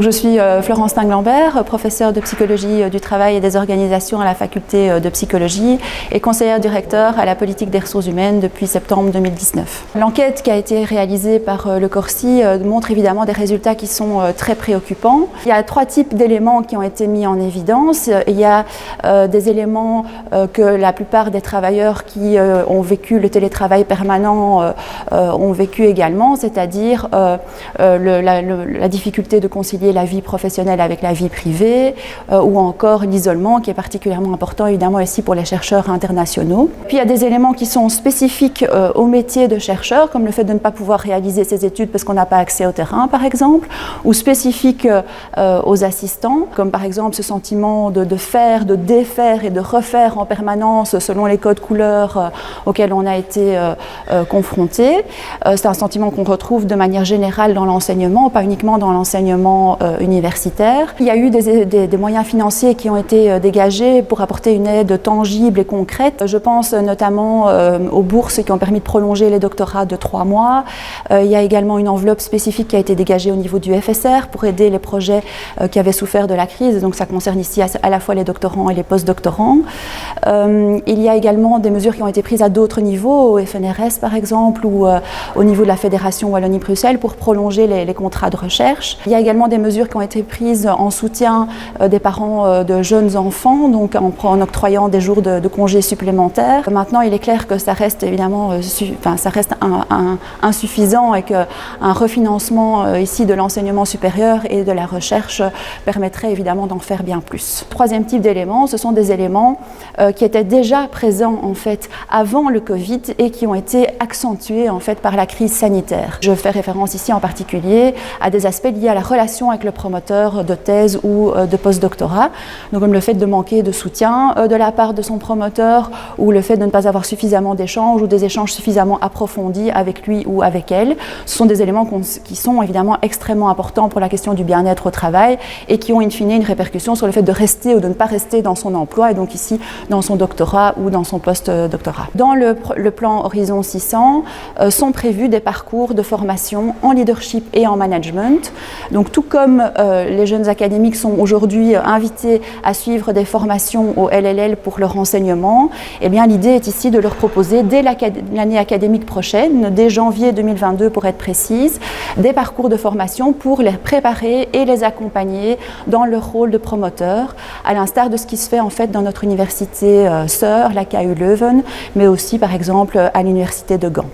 Je suis Florence Tinglambert, professeure de psychologie du travail et des organisations à la faculté de psychologie et conseillère directeur à la politique des ressources humaines depuis septembre 2019. L'enquête qui a été réalisée par le Corsi montre évidemment des résultats qui sont très préoccupants. Il y a trois types d'éléments qui ont été mis en évidence. Il y a des éléments que la plupart des travailleurs qui ont vécu le télétravail permanent ont vécu également, c'est-à-dire la difficulté de concilier la vie professionnelle avec la vie privée ou encore l'isolement qui est particulièrement important évidemment ici pour les chercheurs internationaux. Puis il y a des éléments qui sont spécifiques au métier de chercheur comme le fait de ne pas pouvoir réaliser ses études parce qu'on n'a pas accès au terrain par exemple, ou spécifiques aux assistants comme par exemple ce sentiment de faire, de défaire et de refaire en permanence selon les codes couleurs auxquels on a été confronté. C'est un sentiment qu'on retrouve de manière générale dans l'enseignement, pas uniquement dans l'enseignement universitaire. Il y a eu des moyens financiers qui ont été dégagés pour apporter une aide tangible et concrète. Je pense notamment aux bourses qui ont permis de prolonger les doctorats de 3 mois. Il y a également une enveloppe spécifique qui a été dégagée au niveau du FSR pour aider les projets qui avaient souffert de la crise. Donc ça concerne ici à la fois les doctorants et les post-doctorants. Il y a également des mesures qui ont été prises à d'autres niveaux, au FNRS par exemple, ou au niveau de la Fédération Wallonie-Bruxelles pour prolonger les contrats de recherche. Il y a également des mesures qui ont été prises en soutien des parents de jeunes enfants, donc en octroyant des jours de congés supplémentaires. Maintenant, il est clair que ça reste évidemment insuffisant et qu'un refinancement ici de l'enseignement supérieur et de la recherche permettrait évidemment d'en faire bien plus. Troisième type d'éléments, ce sont des éléments qui étaient déjà présents en fait avant le Covid et qui ont été accentués en fait par la crise sanitaire. Je fais référence ici en particulier à des aspects liés à la relation avec le promoteur de thèse ou de postdoctorat, donc comme le fait de manquer de soutien de la part de son promoteur ou le fait de ne pas avoir suffisamment d'échanges ou des échanges suffisamment approfondis avec lui ou avec elle. Ce sont des éléments qui sont évidemment extrêmement importants pour la question du bien-être au travail et qui ont in fine une répercussion sur le fait de rester ou de ne pas rester dans son emploi et donc ici dans son doctorat ou dans son post-doctorat. Dans le plan Horizon 600 sont prévus des parcours de formation en leadership et en management. Donc tout comme les jeunes académiques sont aujourd'hui invités à suivre des formations au LLL pour leur enseignement, eh bien l'idée est ici de leur proposer dès l'année académique prochaine, dès janvier 2022 pour être précise, des parcours de formation pour les préparer et les accompagner dans leur rôle de promoteur, à l'instar de ce qui se fait en fait dans notre université sœur, la KU Leuven, mais aussi par exemple à l'université de Gand.